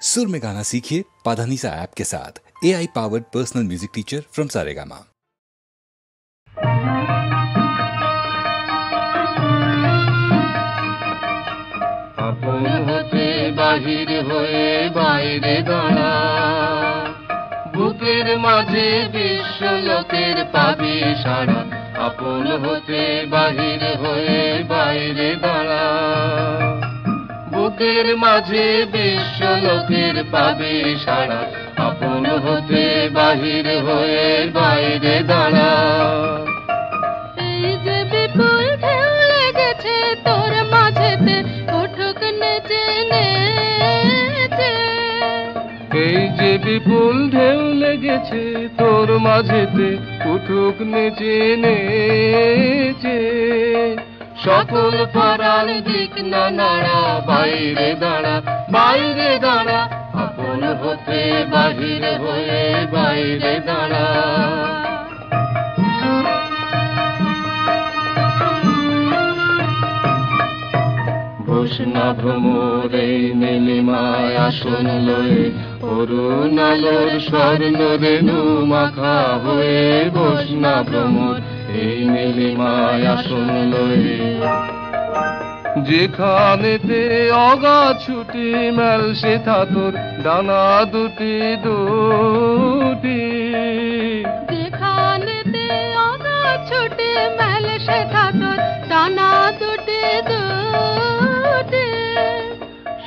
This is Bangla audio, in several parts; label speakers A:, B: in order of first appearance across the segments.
A: सुर में गाना सीखिए पाधानीसा ऐप के साथ। AI powered personal music teacher from Saregama.
B: আপন হতে বাহির হয়ে বাইরে দাঁড়া, বুকের মাঝে বিশ্ব লোকের পাবি সাড়া। আপন হতে বাহির হয়ে বাইরে দাঁড়া, বুকের মাঝে বিশ্ব লোকের পাবি সাড়া। আপন হতে বাহির হয়ে বাইরে দাঁড়া।
C: এই যে বিপুল ঢেউ লেগেছে তোর মাঝেতে, উঠুক নেচে নেচে।
B: এই যে বিপুল ঢেউ লেগেছে তোর মাঝেতে, উঠুক নেচে নেচে। সকল পাড়ার দিক না নাড়া, বাইরে দাঁড়া বাইরে দাঁড়া। আপন হতে বাহির হয়ে বাইরে দাঁড়া। বসনা ভ্রমরে নীলিমায় আসন লয়ে, অরুণ আলোর স্বর্ণ রেণু মাখা হয়ে। বসনা ভ্রমর এই নীলিমায় আসন লয়ে, যেখানেতে অগাধ ছুটি মেল সেথা তোর ডানা দুটি দুটি।
C: যেখানেতে অগাধ ছুটে মেল সেথা তোর ডানা দুটি দুটি।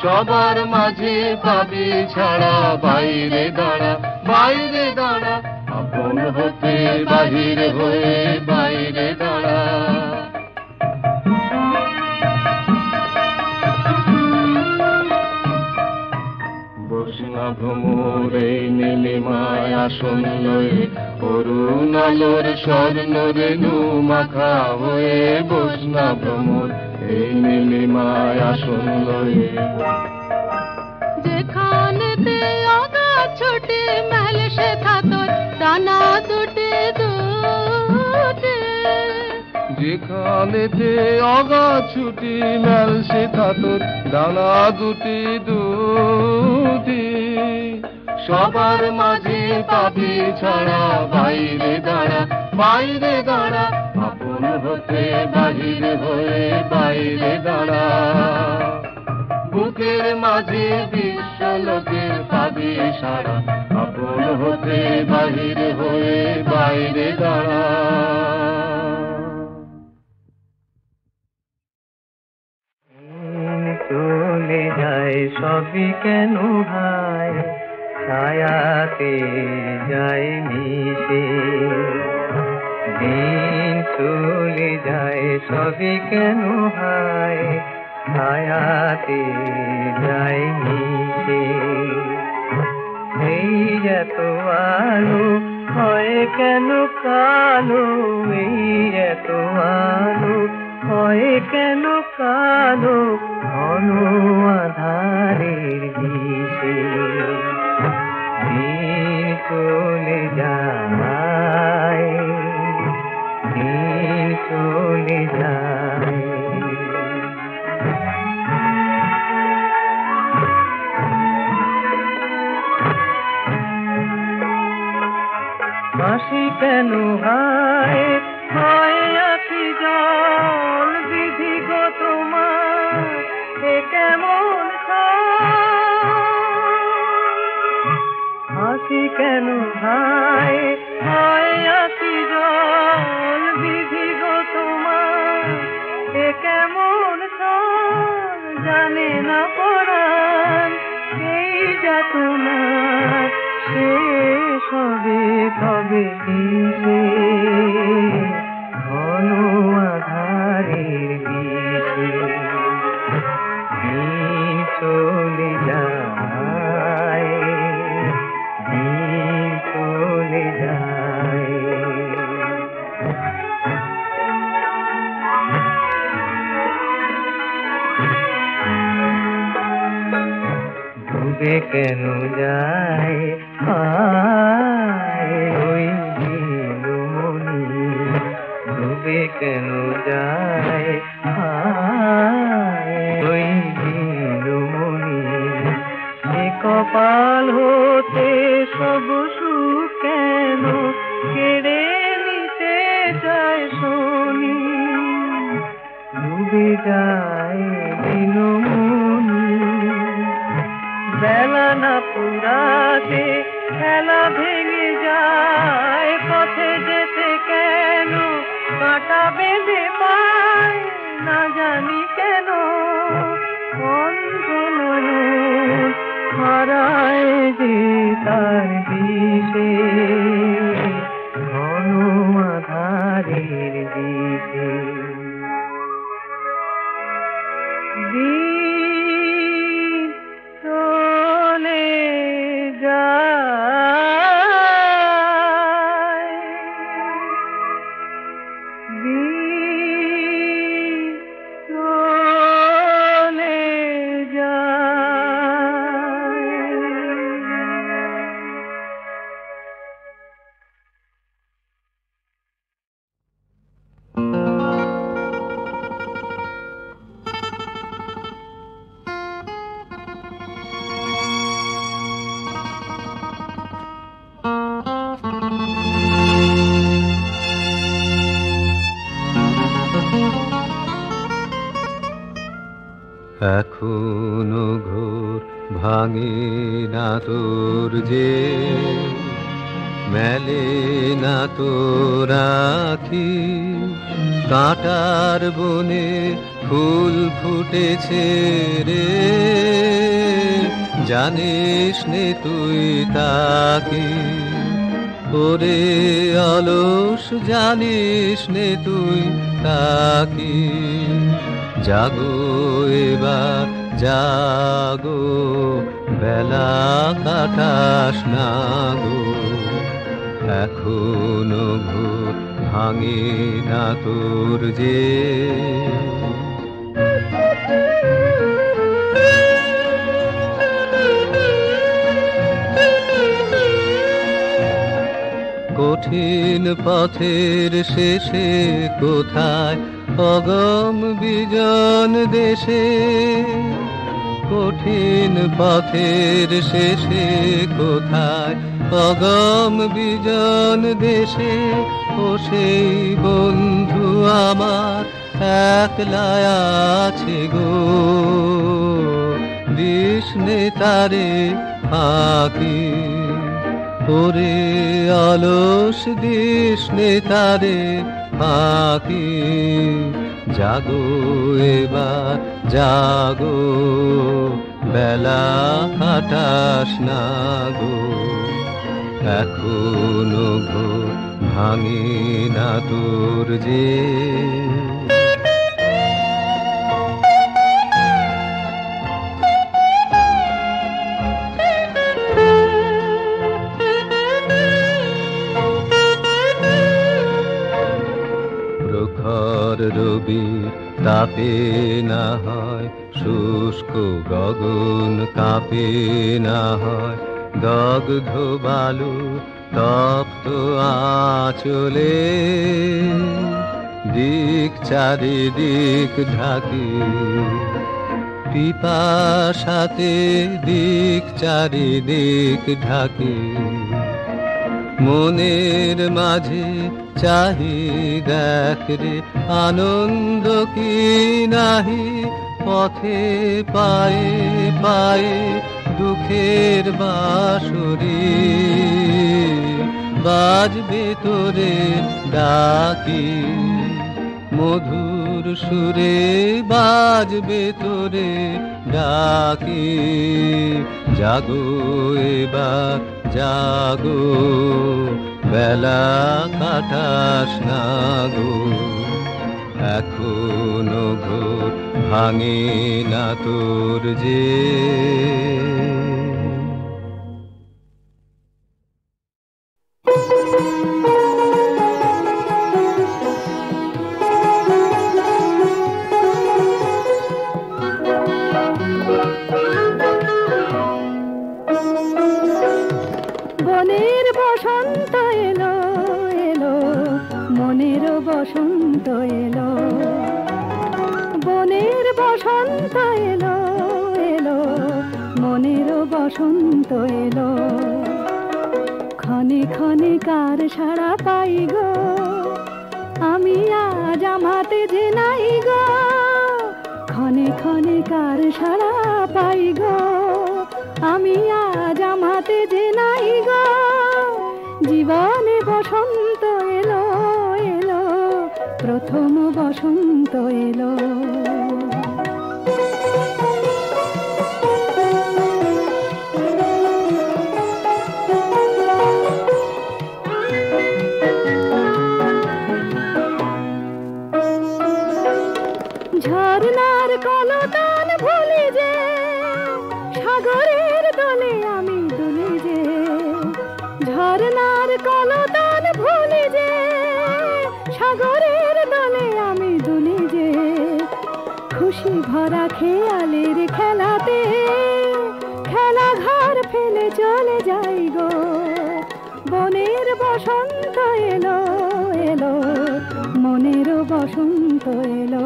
B: সবার মাঝে পাবি ছাড়া, বাইরে দাঁড়া বাইরে দাঁড়া। আপন হতে বাহির হয়ে বাইরে দাঁড়া। বসনা ভ্রমরে নীলিমায় আসন লয়ে, অরুণ আলোর স্বর্ণ রেণু মাখা হয়ে। বসনা ভ্রমর এই নীলিমায় আসন লয়ে,
C: যেখানেতে অগাধ ছুটে মেল সেথা তোর ডানা দুটি দুটি।
B: যেখানেতে অগাধ ছুটি মেল সেথা তোর ডানা দুটি দুটি। সবার মাঝে পাবি ছাড়া, বাইরে দাঁড়া বাইরে দাঁড়া। আপন হতে বাহির হয়ে বাইরে দাঁড়া, বুকের মাঝে বিশ্ব লোকের পাবি সারা। আপন হতে বাহির হয়ে বাইরে দাঁড়া।
D: চলে যায় সবই কেন ভাই, ছায়াতে যায় মিশে। দিন চলে যায় সবই কেন ভাই, ছায়াতে যায় মিশে। এই এত আলো হয় কেন কালো, এই এত আলো হয় কেন কালো, ঘন আধারের দিশে। দিন চলে যায়, দিন চলে যায়। হাসি কেন হয় হয় আখি জল, বিধিগত মা এ কেমন হাসি কেন হয় হয় আখি জল, বিধিগত মা এ কেমন জানে না পরাণ এই যাতনা। শেষ হবে তবে কিসে, ঘন আধারের দিশে। দিন চলে যায়, দিন চলে যায়। ডুবে কেন যায় ওই নীলমণি, ডুবে কেন যায় ওই নীলমণি। কপাল হতে সব সুখ কেন কেড়ে নিতে চায় শনি, ডুবে যায় দিনমণি। বেলা না পুরাতে খেলা ভেঙে যায়, পথে যেতে কেন কাঁটা বেঁধে পায়, না জানি কেন অন্ধ হারায় যে তার দিশে, ঘন আধারের দিশে। দিন চলে যায়, দিন চলে যায়।
E: এখনো ঘোর ভাঙে না তোর যে, মেলে না তোর আখি, কাঁটার বনে ফুল ফুটেছে রে, জানিস নে তুই তাকে, ওরে অলস জানিস নে তুই তাকে। জাগো এবার জাগো, বেলা কাটাস না গো, এখনো ঘোর ভাঙে না তোর যে। কঠিন পথের শেষে কোথায় অগম বিজন দেশে, কঠিন পথের শেষে কোথায় অগম বিজন দেশে, ও সেই বন্ধু আমার একলা আছে গো, দিস নে তারে ফাঁকি, ওরে অলস দিস নে তারে ফাঁকি। জাগো এবার জাগো, বেলা কাটাস না গো, এখনো ঘোর ভাঙে না তোর যে। প্রখর রবি তাপে না হয় শুষ্ক গগন, কাঁপে না হয় দগ্ধ বালু তপ্ত আঁচলে, দিক চারিদিক ঢাকি পিপাসাতে, দিক চারিদিক ঢাকি, মনের মাঝে চাহি দেখ রে আনন্দ কি নাহি, পথে পায়ে পায়ে দুঃখের বাঁশরি, বাজবে তোরে ডাকি, মধুর সুরে বাজবে তোরে ডাকি। জাগো এবার জাগো, বেলা কাটাস না গো, এখনো ঘোর ভাঙে না তোর যে।
C: বনের বসন্ত এলো এলো, মনের বসন্ত এলো, বনের বসন্ত এলো এলো, মনেরও বসন্ত এলো। ক্ষণে ক্ষণে কার সাড়া পাই গো, আমি আজ আমাতে যে নাই গো। ক্ষণে ক্ষণে কার সাড়া পাই গো, আমি আজ আমাতে যে নাই গো। জীবনে বসন্ত এলো এলো, প্রথম বসন্ত এলো। ঝর্ণার কলতান ভুলি যে, সাগরের দোলে আমি দুলি যে। ঝর্ণার কলতান ভুলি যে, সাগরের দোলে আমি দুলি যে। খুশি ভরা খেয়ালের খেলাতে, খেলা ঘর ফেলে চলে যাই গো। বনের বসন্ত এলো এলো, মনেরও বসন্ত এলো।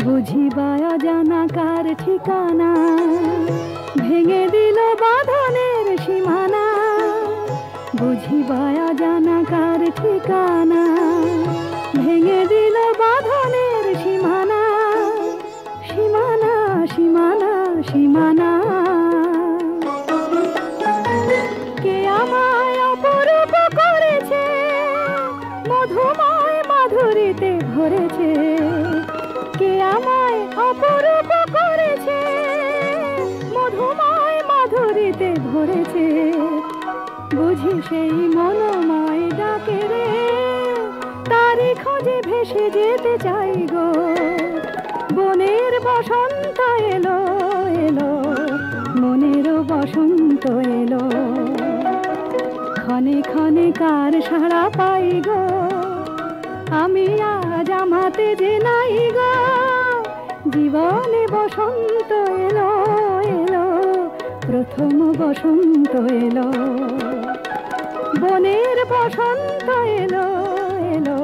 C: বুঝিবা অজানা কার ঠিকানা, ভেঙে দিল বাঁধনের সীমানা। বুঝিবা অজানা কার ঠিকানা, ভেঙে দিল বাঁধনের সীমানা। সীমানা সীমানা সীমানা, কে আমায় অপরূপ করেছে, মধুময় মাধুরীতে ভরেছে। কে আমায় অপরূপ করেছে, মধুময় মাধুরীতে ভরেছে। বুঝি সেই মনোময় ডাকে রে, তারি খোঁজে ভেসে যেতে চাই গো। বনের বসন্ত এলো এলো, মনেরও বসন্ত এলো। ক্ষণে ক্ষণে কার সাড়া পাই গো, আমি আজ আমাতে যে নাই গো। জীবনে বসন্ত এলো এলো, প্রথম বসন্ত এলো। বনের বসন্ত এলো এলো,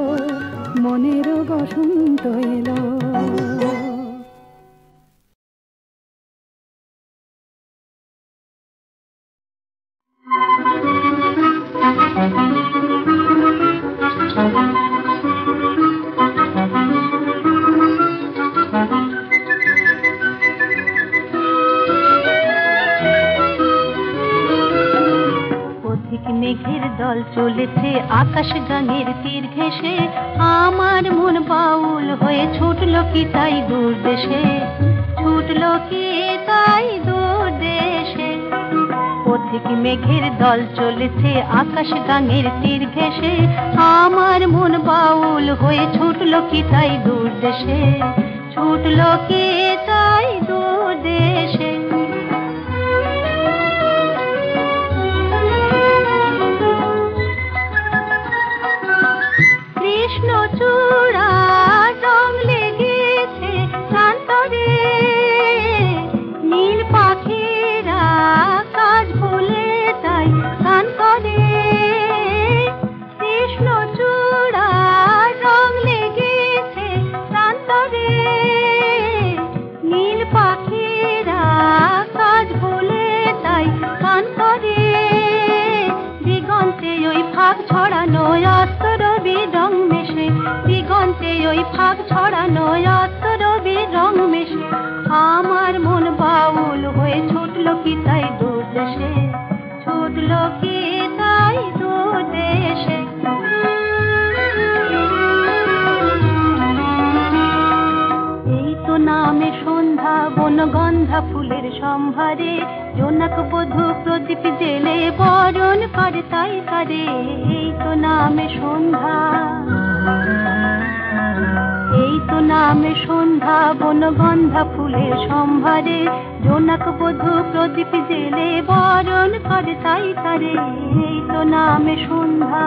C: মনেরও বসন্ত এলো।
F: মেঘের দল চলেছে আকাশ গাঙের তীর ঘেঁষে। আমার মন বাউল হয়ে ছুটলো কি তাই দূর দেশে, ছুটলো কি তাই দূর দেশে। পথিক মেঘের দল চলেছে আকাশ গাঙের তীর ঘেঁষে। আমার মন বাউল হয়ে ছুটলো কি তাই দূর দেশে, ছুটলো কি তাই দূর দেশে। কৃষ্ণচূড়া রং লেগেছে প্রান্তরে, নীল পাখিরা কাজ ভুলে তাই গান করে। কৃষ্ণচূড়া রং লেগেছে প্রান্তরে, নীল পাখিরা কাজ ভুলে তাই গান করে। দিগন্তে ওই ফাঁক ছড়ানো অস্তরবীর রং মেশে, দিগন্তে ওই ফাঁক ছড়ানো অস্তরবীর রং মেশে। আমার মন বাউল হয়ে ছুটলো কি তাই দূর দেশে, ছুটলো কি তাই দূর দেশে। এই তো নামে সন্ধ্যা বনগন্ধা ফুলের সম্ভারে, জোনাক বধূ প্রদীপ জেলে বরণ করে তাই করে। এই তো নামে সন্ধ্যা, এই তো নামে সন্ধ্যা বনগন্ধা ফুলের সম্ভারে, জোনাক বধূ প্রদীপ জেলে বরণ করে তাই করে। এই তো নামে সন্ধ্যা।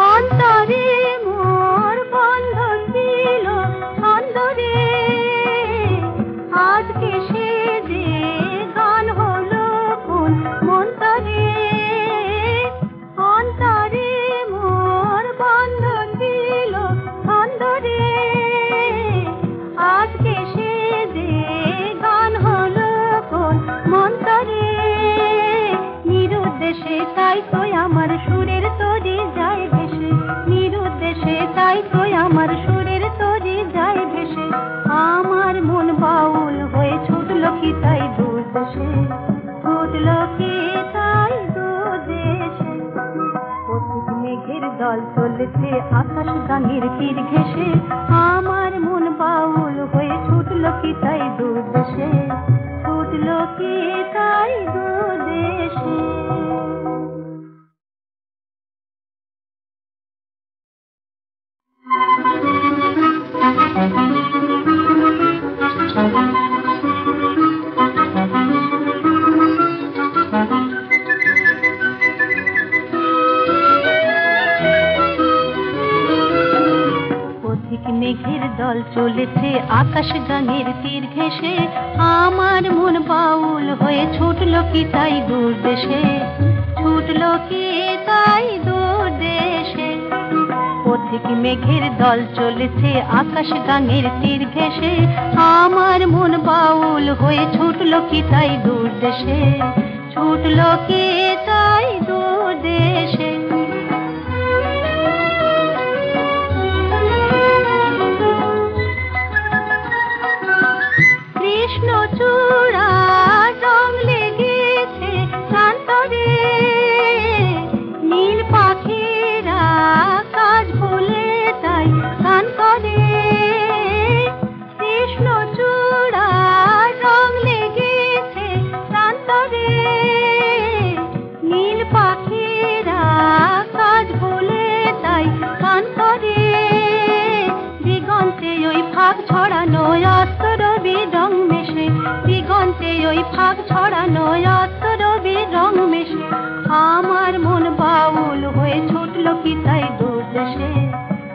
F: অন্তরে মোর বন্ধ ছিল অন্তরে, আজকে সে যে গান হলো কোন মন্তরে। চলেছে আকাশ গাঙের তীর ঘেঁষে, আমার মন বাউল হয়ে ছুটলো কি তাই দূর দেশে, ছুটলো কি তাই দূর দেশে। মেঘের দল চলেছে আকাশ গাঙের তীর ঘেঁষে, আমার মন বাউল হয়ে ছুটলো কি তাই দূর দেশে, ছুটলো কি তাই দূর দেশে। পথিক মেঘের দল চলেছে আকাশ গাঙের তীর ঘেঁষে, আমার মন বাউল হয়ে ছুটলো কি তাই দূর দেশে, ছুটলো কি তাই দূর দেশে। কৃষ্ণচূড়া রং লেগেছে প্রান্তরে, নীল পাখিরা কাজ ভুলে তাই গান করে। কৃষ্ণচূড়া রং লেগেছে প্রান্তরে, নীল পাখিরা কাজ ভুলে তাই গান করে। দিগন্তে ওই ফাঁক ছড়ানো অস্তরবি রং মেশে, দিগন্তে ওই ফাঁক ছড়ানো অস্তরবি রং মেশে, আমার মন বাউল হয়ে ছুটলো কি তাই দূর দেশে,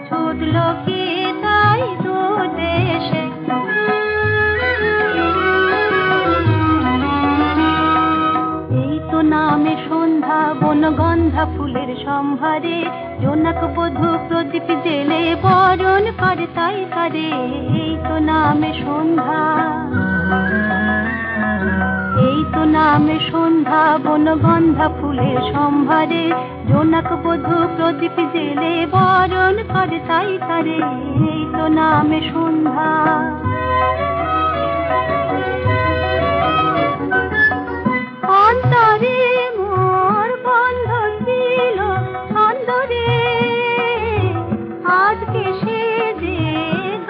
F: ছুটলো কি তাই দূর দেশে। এই তো নামে সন্ধ্যা বনগন্ধা ফুলের সম্ভারে, জোনাক বধূ প্রদীপ জেলে বরণ করে তাই করে। এই তো নামে সন্ধ্যা, এই তো নামে সন্ধ্যা বনগন্ধা ফুলের সম্ভারে, জোনাক বধূ প্রদীপ জেলে বরণ করে তাই করে। এই তো নামে সন্ধ্যা। অন্তরে মোর বন্ধ ছিল অন্তরে, আজকে সে যে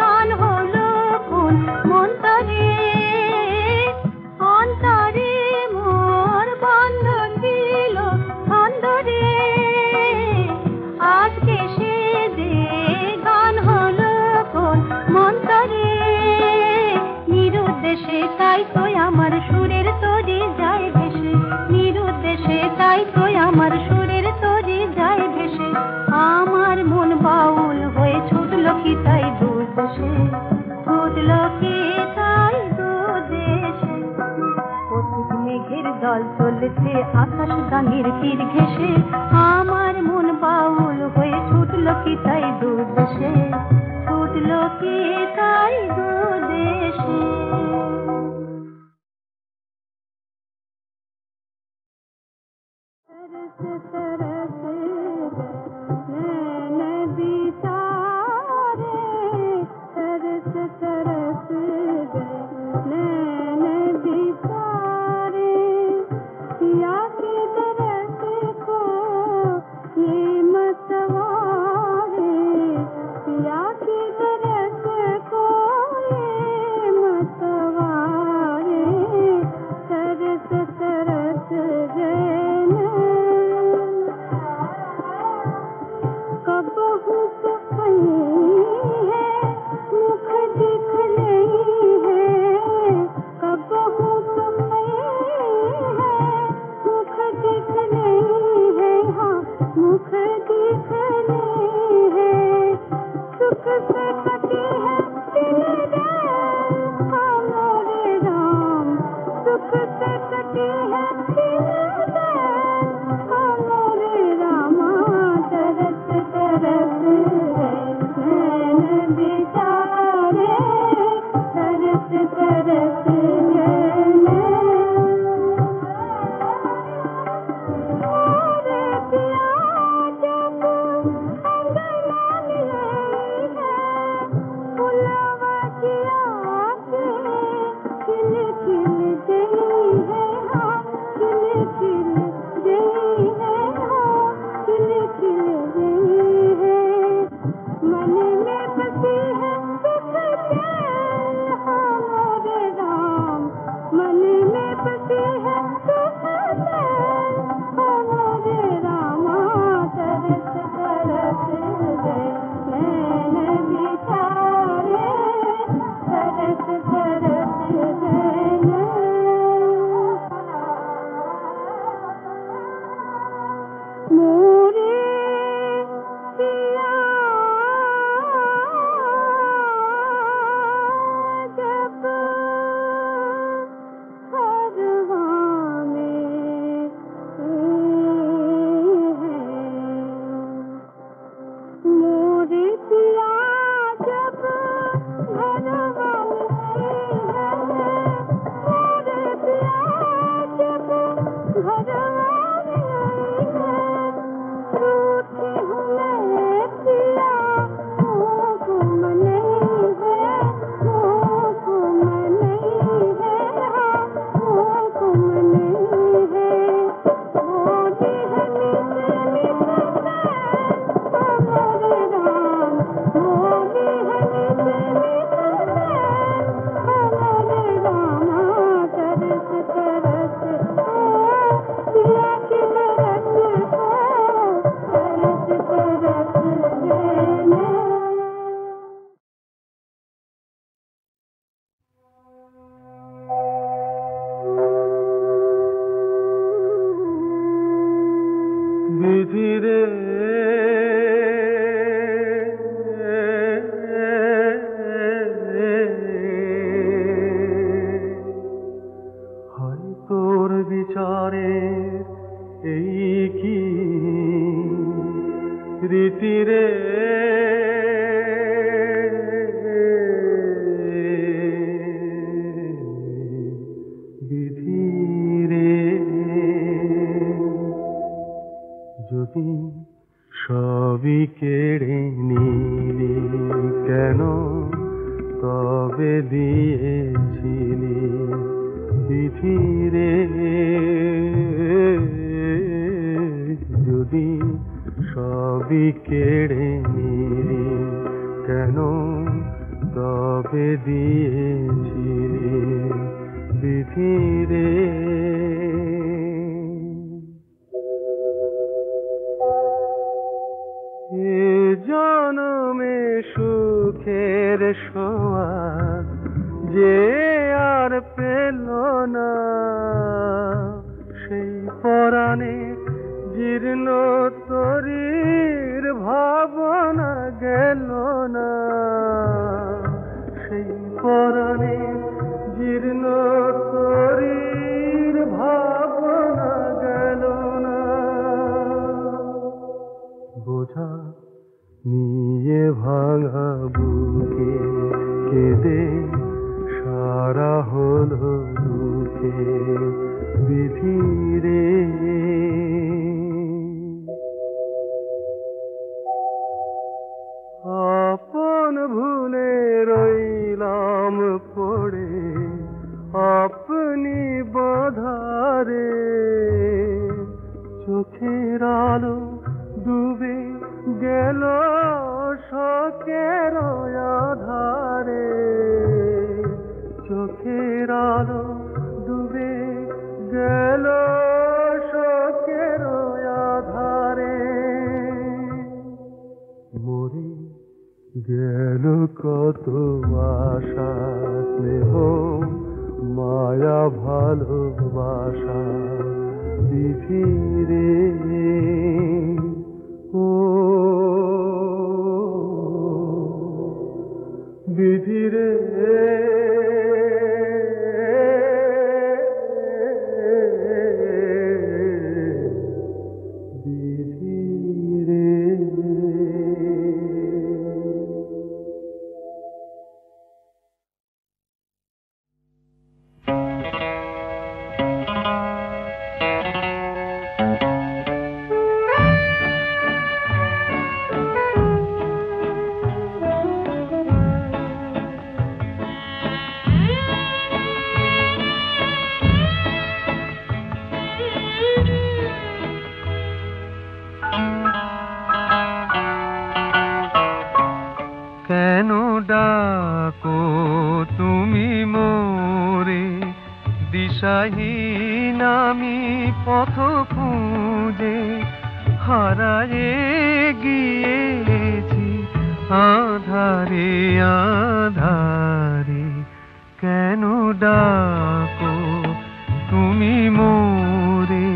F: গান হলো কোন মন্তরে। অন্তরে মোর বন্ধ ছিল অন্তরে, আজকে সে যে গান হলো কোন মন্তরে। নিরুদ্দেশে তাই তো আমার সুরের তরি যায় ভেসে, নিরুদ্দেশে তাই তো আমার সুরের তরি যায় ভেসে, আমার মন বাউল হয়ে ছুটলো কি তাই দূর দেশে, ছুটলো কি তাই দূর দেশে। পথিক মেঘের দল চলেছে আকাশ গাঙের তীর ঘেঁষে, আমার মন বাউল হয়ে ছুটলো কি তাই দূর দেশে, ছুটলো কি তাই দূর দেশে।
E: বিধিরে হয় তোর বিচারে এই কি রীতিরে যদি সবই কেড়ে নিলি কেন তবে দিয়েছিলি বিধিরে যদি সবই কেড়ে নিলি কেন তবে দিয়েছিলি বিধিরে জনমে সুখের সোয়াদ যে আর পেল না সেই পরাণে জীর্ণ তরীর ভাবনা গেল না সেই পরাণে জীর্ণ তরীর ভাবনা গেল না বোঝা নিয়ে ভাঙা বুকে কেঁদে সারা হলো দুঃখে বিধিরে আপন ভুলে রইলাম পড়ে আপনি বাধারে চোখের আলো ডুবে গেল শোকের আধারে চোখের আলো ডুবে গেল শোকের আধারে মরে গেল কত আশা স্নেহ মায়া ভালোবাসা বিধিরে ও বিধিরে কেন ডাকো তুমি মোরে দিশাহীন আমি পথ খুঁজে হারায়ে গিয়েছি আধারে আধারে কেন ডাকো তুমি মোরে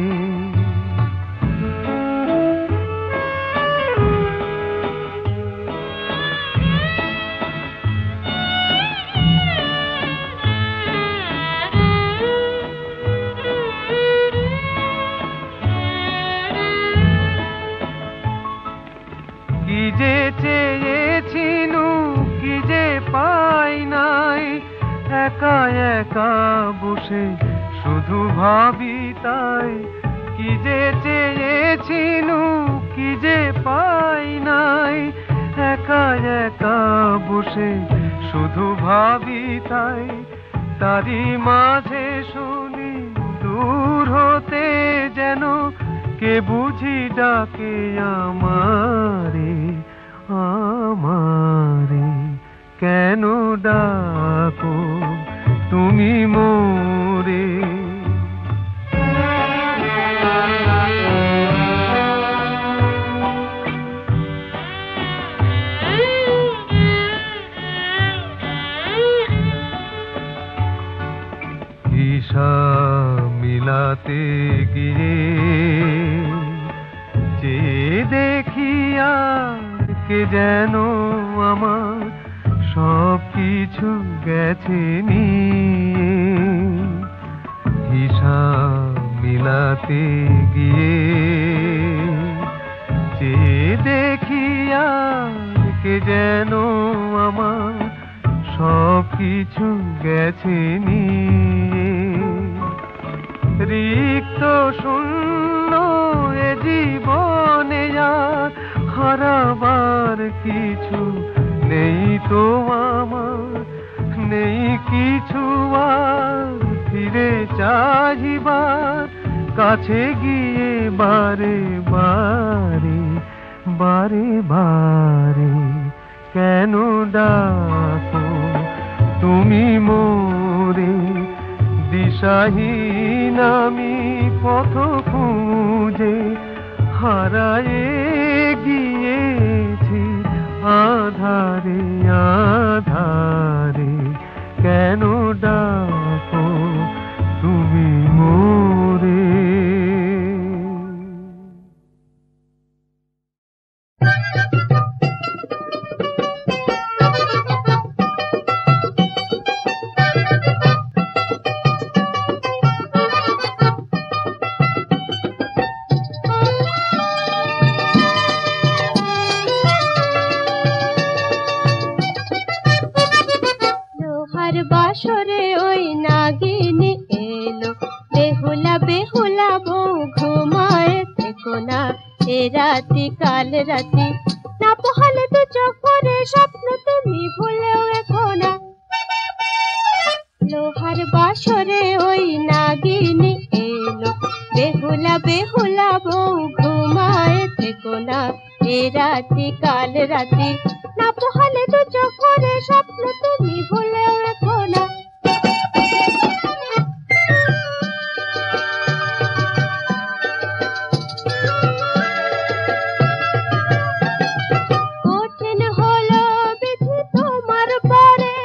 E: কি যে চেয়েছিনু কি যে পাই নাই একা একা বসে শুধু ভাবি তাই কি যে চেয়েছিনু কি যে পাই নাই একা একা বসে শুধু ভাবি তাই তারি মাঝে শুনি দূর হতে যেন কে বুঝি ডাকে আমারে আমারে কেন ডাকো তুমি মোরে দিশা মিলাতে গিয়ে কে যেন আমার সব কিছু গেছে নিয়ে, হিসাব মিলাতে গিয়ে যে দেখি আর কে যেন আমার সব কিছু গেছে নিয়ে। রিক্ত শূন্য এ জীবনে আর হারাবার কিছু নেই তো আমার, নেই কিছু আর ফিরে চাহিবার, কাছে গিয়ে বারে বারে বারে বারে কেন ডাকো তুমি মোরে, দিশাহীন আমি পথ খুঁজে হারায়ে গিয়েছি আধারে আধারে, কেন ডাকো তুমি মোরে।
F: বাসরে ওই নাগিনী এলো, বেহুলা বেহুলা বউ ঘুমায় থেকো না, এ রাতি কাল রাতি না পোহালে তো চোখ ভরে স্বপ্ন তুমি ভুলেও রেখো না। লোহার বাসরে ওই নাগিনী এলো, বেহুলা বেহুলা বউ ঘুমায় থেকো না, এ রাতি কাল রাতি না পোহালে তো চোখ ভরে স্বপ্ন তুমি ভুলেও রেখো না। কঠিন হলো বিধি তোমার পরে,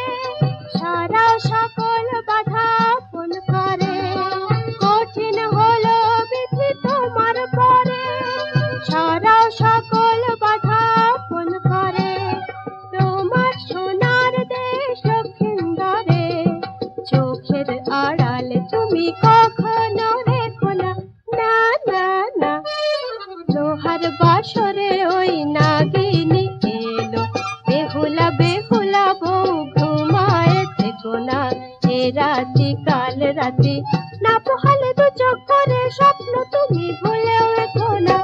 F: সারা সকল বাধা আপন করে। কঠিন হলো বিধি তোমার পরে, সারা সকল বাধা আপন করে। তোমার সোনার দেশ লক্ষিন্দরে, চোখের আড়ালে তুমি কখনো রেখো না, না না না। লোহার বাসরে ওই নাগিনী এলো, বেহুলা বেহুলা বউ ঘুমায় থেকো না, এ রাতি কাল রাতি না পোহালে তো চোখ ভরে স্বপ্ন তুমি ভুলেও রেখো না।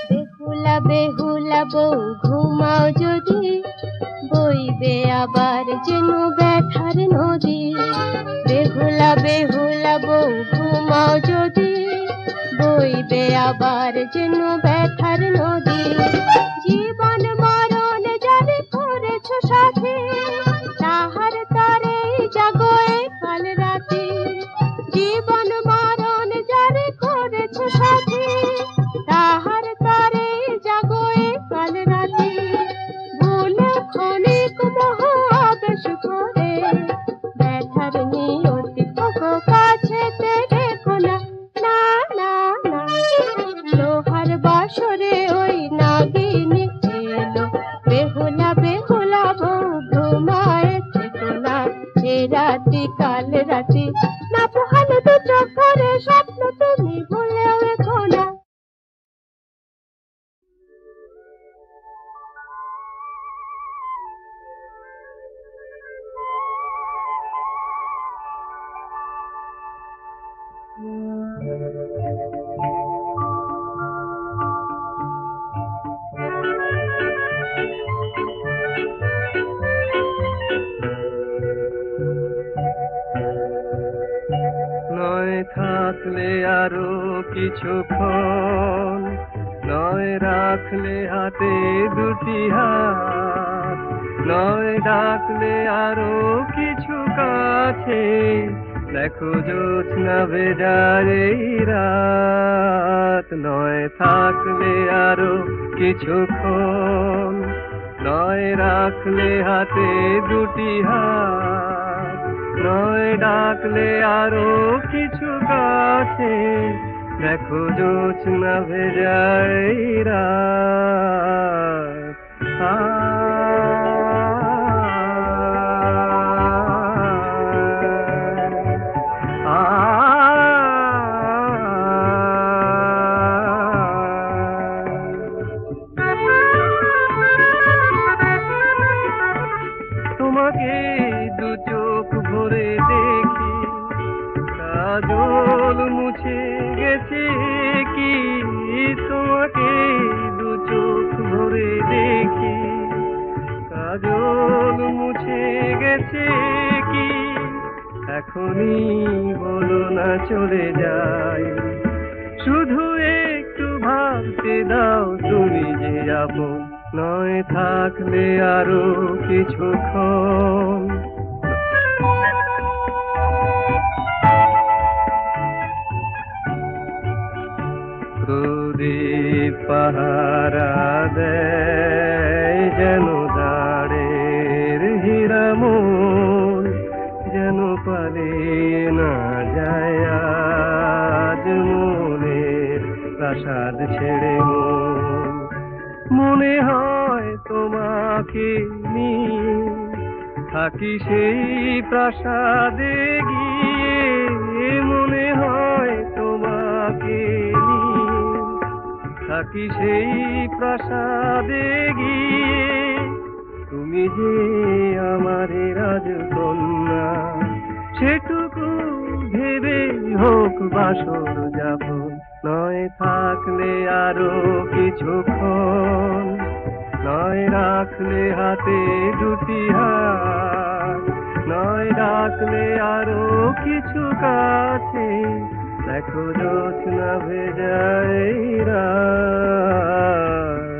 F: বেহুলা বেহুলা বউ ঘুমাও যদি, বইবে আবার যেন ব্যথার নদী। বেহুলা বেহুলা বউ ঘুমাও যদি, বইবে আবার যেন ব্যথার নদী। জীবন মরণ যারে করেছ সাথে, তাহার তরে জাগোয় কাল রাতে। জীবন মরণ যারে করেছ সাথে, তাহার তরে জাগোয় কাল রাতে। ভুলে ক্ষণিক মোহ আবেশ করে, ব্যথার নিয়তি কখো কাছেতে রেখো না, না না না। লোহার বাসরে ওই নাগিনী এলো, বেহুলা বেহুলা বউ ঘুমায় থেকো না, এ রাতি কাল রাতি না পোহালে তো চোখ ভরে স্বপ্ন তুমি ভুলেও রেখো না।
E: নয় থাকলে আরো কিছুক্ষণ, নয় রাখলে হাতে দুটি হাত, নয় ডাকলে আরো কিছু কাছে, দেখো জ্যোৎস্না ভেজার এই রাত। নয় থাকলে আরো কিছুক্ষণ, নয় রাখলে হাতে দুটি হাত,
D: নয় ডাকলে আরো কিছু কাছে, দেখো জোছনা ভেজাই রাত। তোমাকে দু চোখ ভরে দেখি, কাজল মুছে গেছে কি? তোমাকে দু চোখ ভরে দেখি, কাজল মুছে গেছে কি? এখনই বলো না চলে যাই, শুধু একটু ভাবতে দাও তুমি যে আপন, নয় থাকলে আরো কিছুক্ষণ। প্রদীপ পাহারা দেয় যেন দাঁড়ের হীরামন, যেন পালিয়ে না যায় আজ মনের প্রাসাদ ছেড়ে মন। মনে হয় তোমাকে নিয়ে থাকি সেই প্রাসাদে গিয়ে, মনে হয় তোমাকে নিয়ে থাকি সেই প্রাসাদে গিয়ে। তুমি যে আমার রাজকন্যা, সেটুকু ভেবে হোক বাসর যাপন, নয় থাকলে আরো কিছুক্ষণ। নয় রাখলে হাতে দুটি হাত, নয় ডাকলে আরো কিছু কাছে, দেখো জোছনা ভেজাই রাত।